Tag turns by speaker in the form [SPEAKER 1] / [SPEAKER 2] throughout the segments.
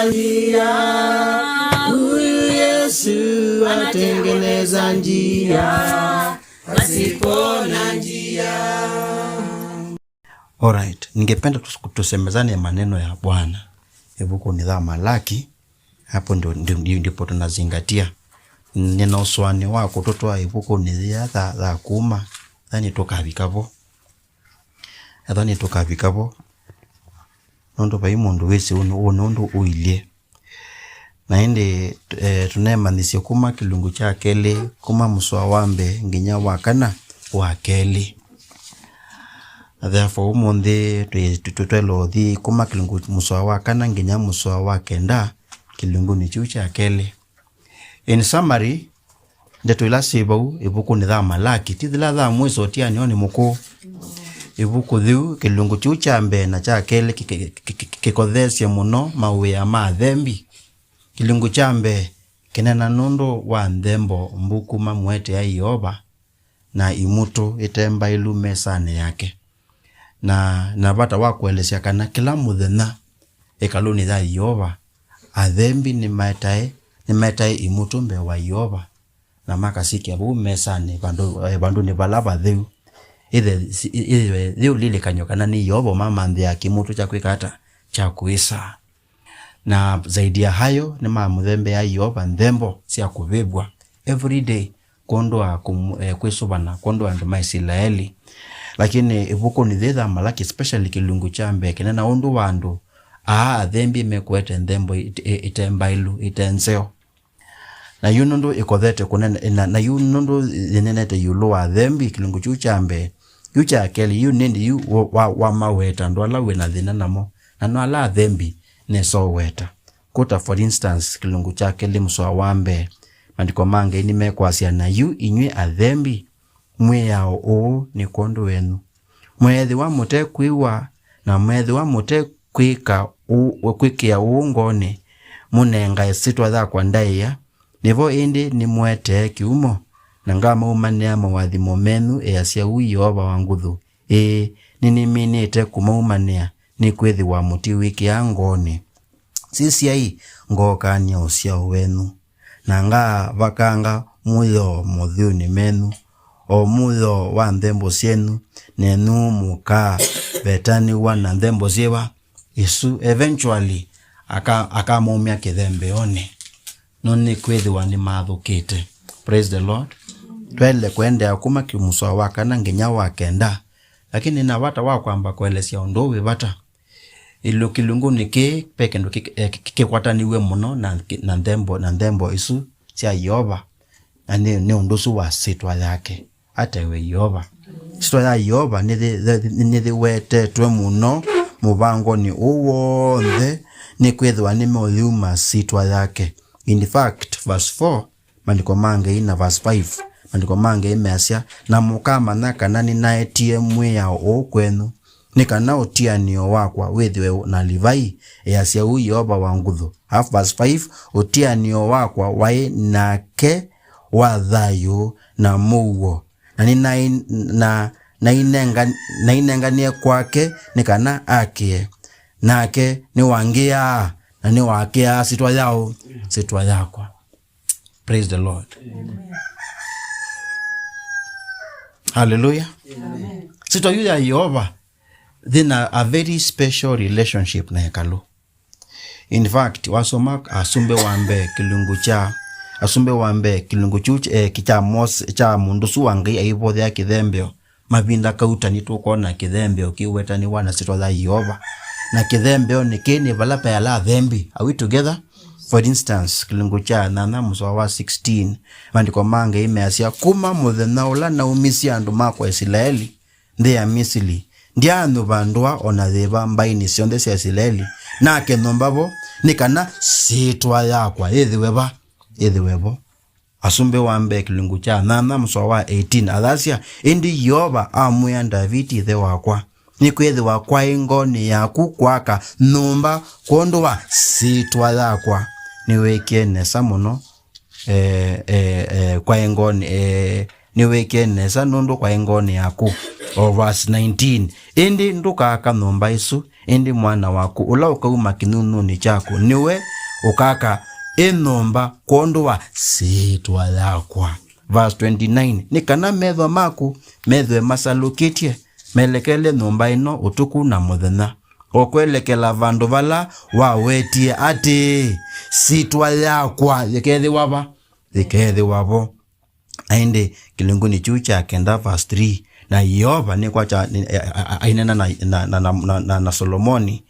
[SPEAKER 1] njia, huyu Yesu anatengeneza njia pasipo na njia.
[SPEAKER 2] Alright, ningependa tusemezane maneno ya Bwana. Hebu ni Malaki, hapo ndipo tunazingatia. Nina uswani wako totoa ibuko ni za kuma, thani toka vikabo. Nondo pa imundu wese unondo Uilyi. Na indi tunemanisi kuma kilungu cha kele, kuma muswa wambe nginya wakana wakeli. Therefore umundi tutwelo di kuma kilungu muswa wakana nginya muswa wakenda kilungu ni chucha kele. In summary, ndetu ilasibu ibuku ni Malaki. Tidila mweso tia nioni muko. Ibuku dhiu kilungu chucha mbe na cha kele kikodhesya muno mawe ya Athembi. Kilungu chambe kinena nondo wa ndembo mbuku mamwete ya Yoba na imutu itemba ilu mesane yake. Na bata wakuelesya kana kila muthenya ekaluni za Yoba Athembi ni metae imutu mbe wa Yoba na makasiki abu mesane bandu ni balaba dhiu Ithe dhiu lile kanyokana ni Yoba mama ndhi ya kimutu cha kwikata cha kuisa. Na zaidi ya hayo ni muthembe ya Yoba ndembo siya kuvibwa every day kondoa kwisubana kondoa ndo Israeli. Lakini ibuku ni Malaki especially kilungu chambe kinena undu wandu Athembi mekwete ndembo itembailu itenzeo. Na yunundu ikodhete kunena na yunundu nenete yulu Athembi kilungu chuchambe yucha keli yunendi yu wa maweta ndo ala wena dhina namo na no ala Athembi neso weta. Kota for instance kilungu cha keli muswa wambe mandiko mange ini mekwasia na yu inywe Athembi mwe yao o ni kondo wenu mwethi wa mute kwiwa na mwethi wa mute kwikia uungone munenga esitwa za kwa ndaiya nivo indi ni mwete kiumo na ngama umane mawathimo menu easya Yoba wa nguthu nini minite kumaumania ni kwithi wa muti wiki ya ngone sisi ai ngokania usya wenu na nga vakanga muyo muthiuni menu o muyo wa ndembo sienu nenu muka betani wa na ndembo ziwa Yesu eventually akamumia kithembe one noni kwithi wa ni mathukite. Praise the Lord. Twele kwende akuma kimuswa wakana nginya wakenda lakini na wata wakwamba kuelesya undowe bata ilo kilungu niki peke ndo kikwataniwe muno na ndembo isu sia Yoba na ni undusu wa sitwa yake atewe Yoba sitwa ya Yoba ni wete twe muno mubango ni uwonde ni kwethwa ni moyuma sitwa yake. In fact verse 4 mandiko mange ina verse 5 mandiko mange imeasya na mukama naka nani naetie mwe ya okwenu nikana utia niyo wakwa wethiwe na Livai easya Yoba wa nguthu. Half verse 5 utia niyo wakwa wae nake wathayo na muwo na inenganie kwake nikana akie nake ni wangia na ni wakia sitwa yakwa. Praise the Lord. Amen. Hallelujah. Amen. Sitwa yu ya Yoba then a very special relationship na hekalu. In fact wasoma asumbe wambe kilungu chuche kicha mundusu wangi aibodhe ya kithembeo mabinda kauta nitukona kithembeo kiweta ni wana sitwa za Yoba na kithembeo ni kini balapa ya Athembi. Are we together? For instance kilungu cha nana muswa wa 16 mandiko mange imeasya kuma muthenya ula na umisia andu makwa Israeli ndi ya Misiri ndianu bandwa ona theba mbaini cionthe cia Israeli nake nombabo nikana sitwa yakwa ithiwebo asumbe wambe kilungu cha nana muswa wa 18 athasya indi Yoba amwya Davidi ithe wakwa ni kwethi wakwa ingoni yaku kwaka numba kondwa sitwa yakwa niweke nesa muno kwa ingoni niweke nesa nundu kwa ingoni yaku. Verse 19 indi nduka akanumba isu indi mwana waku ula ukauma kinunu ni chako niwe ukaka enomba kondoa sitwa yakwa. Verse 29, nikana medho maku medho masalukitie melekele nomba ino utuku na muthenya okwelekela vandu vala wawetie ati sitwa yakwa yikethi wavo aende kilunguni chucha kenda verse 3 na Yehova ni kwacha ainena na Solomoni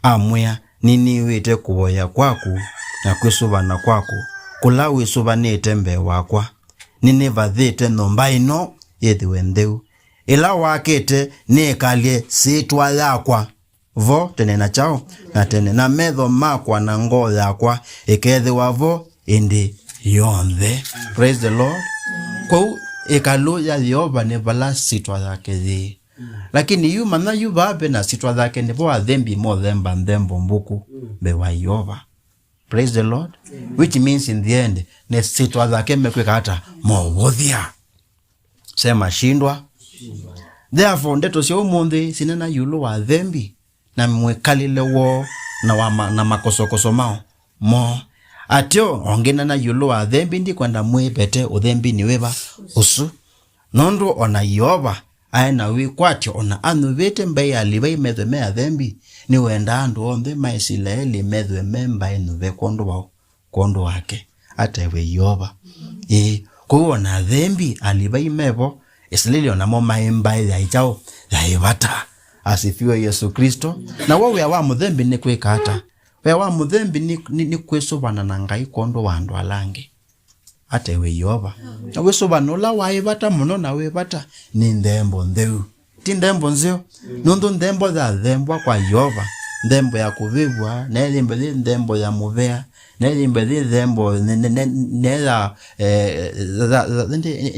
[SPEAKER 2] amwea nini wite kuboya kwaku na kwisubana kwaku kula wisubanite mbe wakwa nini vathite nomba ino yethiwe ntheu ila wakite nikalie sitwa yakwa vo tene na chao na tene na medho makwa na ngoo yakwa ikethiwa vo indi yonthe. Praise the Lord. Kwa ikalu ya Yehova ni vala sitwa yake thi lakini yu mana yu vabe na sitwa yake ni vo athembi mo themba nthembo mbuku bewa Yehova. Praise the Lord. Which means in the end ne sitwa yake mekweka hata movothia sema shindwa. Therefore ndeto sio umuthi sinena yulu wa athembi na Mwikalile wo na makosokoso mao mo atio ongena na yulu wa athembi ndi kwenda mwibete uthembi ni weba usu nondu ona Yehova aena wi kwatio ona anuvete mbai alibai medwe me athembi ni wenda andu onthe maisilaeli medwe memba enuve kondo wake ata ewe Yehova kuona athembi alibai mebo Israeli ona mo maimba ya ichao ya ibata. Asifiwe Yesu Kristo. Na wewe wa muthembi ni kweka hata wewe wa muthembi ni kwesobana na ngai kondo wandu alange ate we Yehova na wesobana la wa ibata muno na we bata ni ndembo ntheu ti ndembo nzio nundu ndembo za thembwa kwa Yehova ndembo ya kuvivwa na ndembo ya muvea na ndembo nela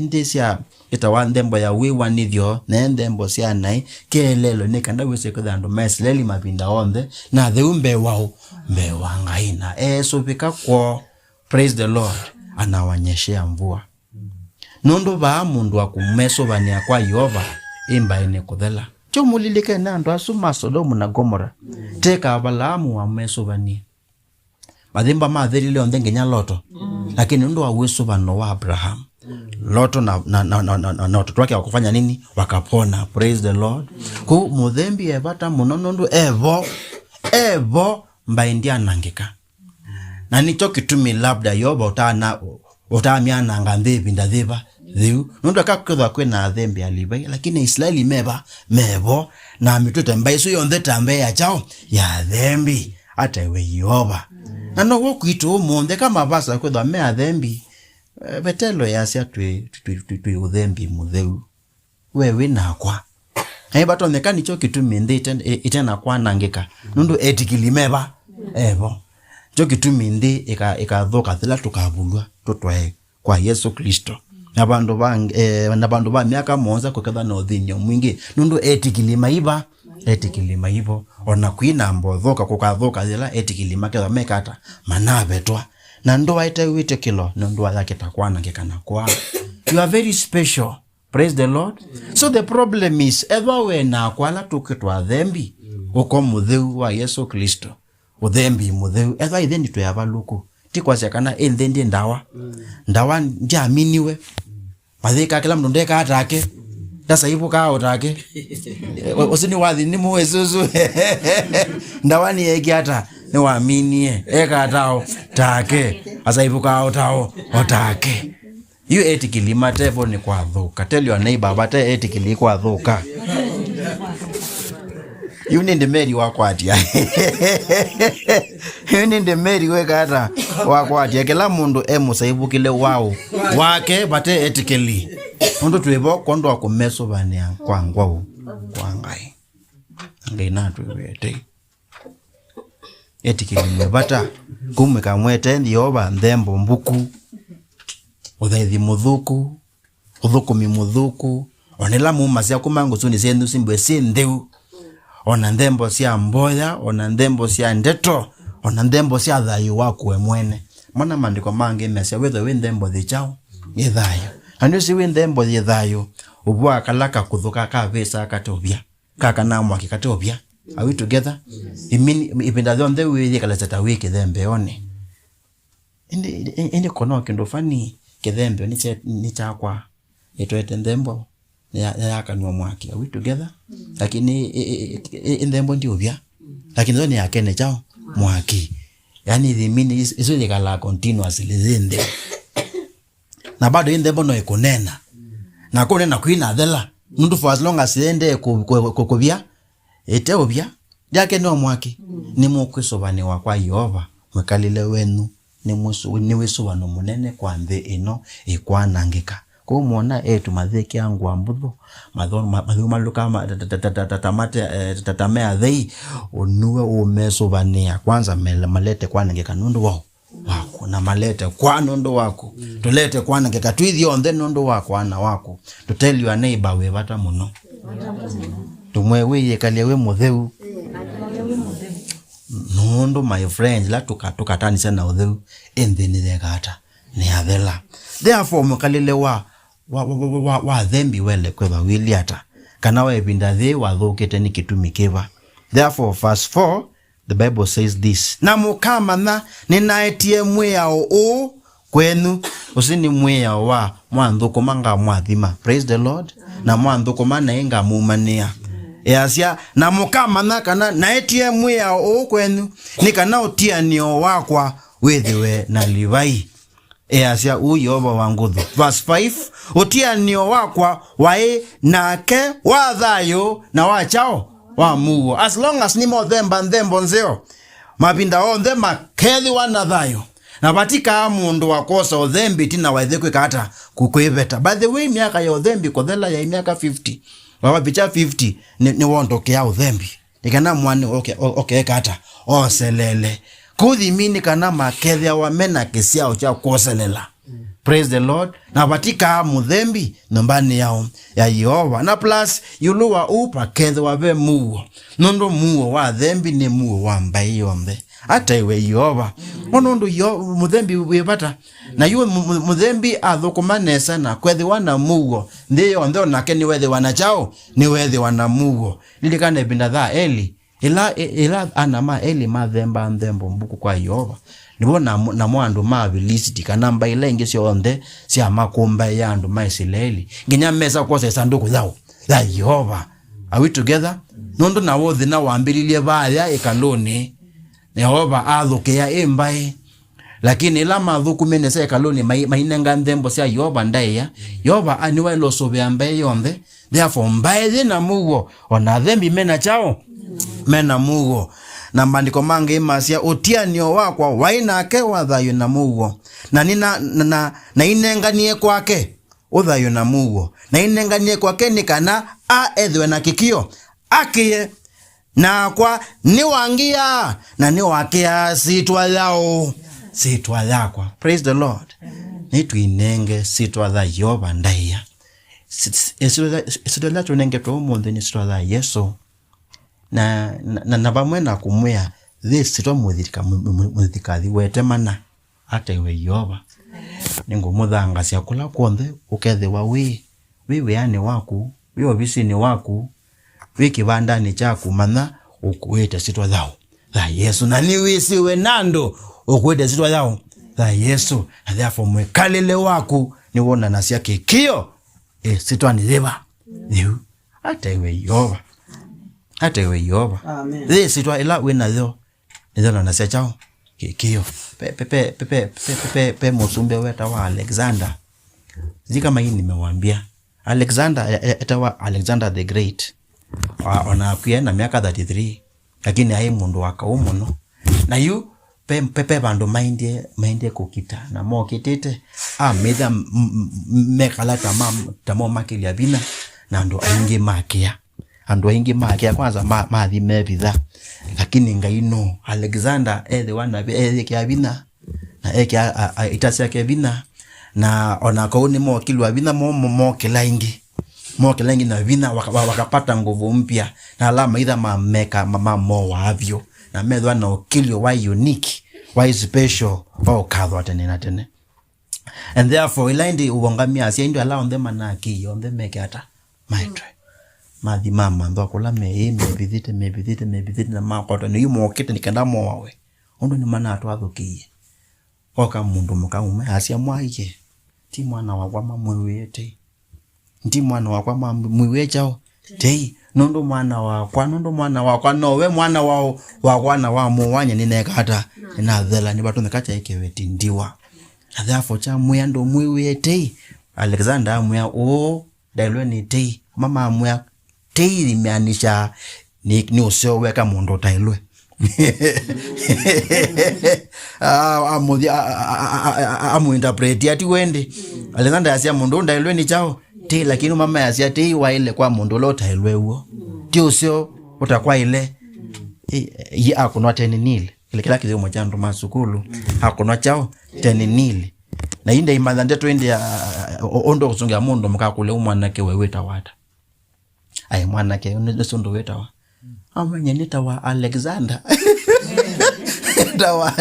[SPEAKER 2] ndisia itawa ndembo ya wiwa nithyo na ndembo cia nai kelelo ni kanda wese ko thandu mesleli mapinda onthe na theumbe wao mbewa ngaina supika kwa. Praise the Lord. Anawanyeshea mvua nundu ba mundu akumesobania kwa Yehova imba ine kuthela chomulilike na andu asuma Sodomu na Gomora teka Abalamu wa mesobania mathimba mathirile onthe nginya Loto lakini nundu wa wesobano wa Abraham Loto na watoto wake wakufanya nini wakapona. Praise the Lord. Ku muthembi ebata muno nundu evo mbaindia nangika na nicho kitumi labda Yehova utamia nanga ndebi ndadhiba thiu nundu akakethwa kwina athembi alibai lakini Israeli mevo na mituta mbaiso yonthe tambe ya chao ya athembi ata ewe Yehova na no wokuito umunthe kama basa kwethwa me athembi betelo yasia twi uthembi mutheu wewe nakwa bato neka nicho kitumi nthi itena kwa nangika nundu etikilimeba evo cho kitumi nthi ikathoka thila tukavulwa tutwae kwa Yesu Kristo na bandu ba miaka monza kuketha na uthinyo mwingi nundu etikilima ivo ona kwina mbothoka kukathoka thila etikilima ketha mekata manabetwa na ndoa itawiite kilo ndoa yake takwana ngekana kwa. You are very special. Praise the Lord. So the problem is ever we na kwala tukitwa athembi uko mutheu wa Yesu Kristo uthembi mutheu ever then to yavaluku tikwacekana enthendi ndawa ndiaminiwe mathika kila mndu ndeka atake dasa ipo kao take osini wathi ni muwezuzu ndawani yeki hata ni waaminie eka atao take asa ipo kao tao otake you etikilima tevo ni kwa thuka. Tell your neighbor bate etikili kwa thuka. You need the Mary wakwatia. You need the Mary wekata wakwatia kila mundu musaibu kile wao wake bate etikili mundu tuibo kondo akumeso bania kwangwao kwangai ngaina tuwete etikili bata kumeka mwete ndioba ndembo mbuku uthaithi muthuku uthukumi muthuku onela muma cia kumangu suni sendu simbwe sindeu ona ndembo cia mboya ona ndembo cia ndeto ona ndembo cia thayu wakwe mwene mwana mandiko mange mesia wetho we ndembo thichao ni thayu anu si we ndembo thi thayu ubwa kalaka kuthuka ka vesa katobia kaka na mwaki katobia are we together? Ipinda thonde we kala tata wiki thembe one indi kono kendo fani kithembe ni chakwa itwete ndembo ya kanwa mwaki. Are we together? Lakini ndembo ndio bia. Lakini zoni yake ne chao mwaki. Yani dhimini iso likala continuously zinde. Na bado ndembo no ikunena. Na kunena kuina thela. Mundu for as long as ende kubia ete obia yake no mwaki. Ni mukwisobani wa kwa Yehova Mwikalile wenu ni wisobano munene kwa nthi ino ikwanangika. Ko muona tumatheki yangu ambutho mathuma luka tatamea thei onuwe umesobania kwanza malete kwanangika nundu wako na malete kwa nundu wako tulete kwanangika twithio nthe nundu wako ana wako to tell your neighbor we bata muno tumwewe yekalia we mutheu nundu my friends la tukatani sana utheu endeni thegata ni athela. Therefore Mwikalile wa Athembi wele kweba Uilyi ata kana wa ebinda the wathukite ni kitumi kiva. Therefore verse 4 the Bible says this, na mukamana ninaetie mwiyao o kwenu usini mwiyao wa mwanthuko manga mwathima. Praise the Lord. Na mwanthuko mana inga mumania Easia na mukamana kana naetie mwiyao o kwenu ni kana utia nio wakwa withiwe na livai. Easia Yehova wanguthu. Verse 5 utia nio wakwa wae nake wathayo na wachao wa muo. As long as nimo themba nthembo nzeo mabinda onthe makethi wanathayo na batika mundu wakosa Athembi tina waithekwe kata kukwiveta. By the way miaka ya Athembi kothela ya miaka 50 baba picha 50 ni wondoke ya Athembi nikana mwani okay kata oselele kuthimini kana makethia wamena kisiao cha kuoselela. Praise the Lord. Na batika muthembi nombani yao ya Yehova na plus yuluwa upa kethe wabe muo nondo muo wa Athembi ni muo wa mbai yombe hata iwe Yehova onondo muthembi webata na yuwe muthembi athukumanesa na kwethi wana muo ndiyo ndo nake ni wethi wana chao ni wethi wana muo lilikane binda tha Eli ila anama Eli mathemba nthembo mbuku kwa Yehova nibona na mwandu mabilisiti kana mbaila ingi sionthe sia makumba ya andu maisraeli nginya mesa kwose sanduku thao la Yehova. Are we together? Nondo na wothi na wambirilie baya ikaloni Yehova athukia imbai lakini ila mathuku menesa ikaloni mainenga nthembo sia Yehova ndaiya Yehova aniwa ilosobe ambaye yonthe. Therefore mbaye na mugo ona Athembi mena chao mena mugo na mandiko mange imasia utia nio wakwa wainake wathayo na mugo na na inenganie kwake uthayo na mugo na inenganie kwake ni kana ethwe na kikio akie na kwa ni wangia na ni wakia sitwa yao sitwa yakwa. Praise the Lord. Ni tuinenge sitwa tha Yehova ndaiya sitwa tunenge to munthi ni sitwa tha Yesu na bamwe na kumwea this sitwa muthikathi wete mana hata iwe Yehova ningo muthanga cia kula konthe ukethiwa we yani waku we obisi ni waku we kibandani chaku mana ukuete sitwa thao tha Yesu na ni wisiwe nando ukuete sitwa thao tha Yesu. And therefore Mwikalile waku ni wona na cia kikio sitwa ni thiba niu hata iwe Yehova hata iwe Yehova. Amen. This sitwa ila wina tho ndio na cia chao kikio pe musumbe weta wa Alexander zika mai nimewambia Alexander etawa Alexander the Great ona kuya na miaka 33 lakini hai mundu wakaumu no na yu pe bandu mainde kukita na mo kitete metha mekala tamo makilia bina na ndo aingi makia kwanza mathi mebitha lakini ngaino Alexander the one kia bina na itasia kia bina na ona kauni mo kilwa bina mo kilaingi na bina wakapata nguvu mpya na alama idha mameka mo wavyo na medwa na okilio wa unique wa special wa kadwa tene. And therefore ilaindi uongamia asia ndio allow them manaki on them make ata maitre mathi mama ndo akola me visite na makoto ni mo kete nikenda mo wawe ondo ni mana atwathukie oka mundu mukaume asia mwaike ti mwana wakwa mamwiwete ndi mwana wakwa mamwiwechao tei nondo mwana wakwa nowe mwana wao wakwana wa muwanya ninekata na thela ni batu nekacha ikeweti ndiwa na therefore cha muyando mwiwete Alexander amwea o dailwe ni tei mama amwea tei limeanisha ni usio weka mundu tailwe amu interpret ati wende Alexander asia mundu ndailwe ni chao tei lakini mama asia tei waile kwa mundu lo tailwe uo ti usio utakwa ile yi akunwa teni nile ile kila kizi umochandu masukulu akunwa chao teni nile na inde imadha ndeto inde ondo kusungia mundu mkakule umwanake weweta wata ay mwanake unesondo weta wa amwenye nitawa Alexander tawa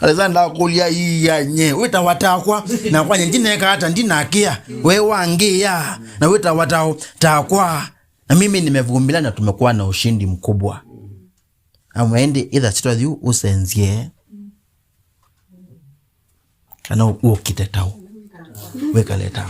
[SPEAKER 2] Alexander kulia iya nye wita watakwa na kwanye ndineka hata ndinakia we wangia na wita watao takwa na mimi nimevumilia na tumekuwa na ushindi mkubwa amwende either sitwa usenzie kana ukitetao wekaleta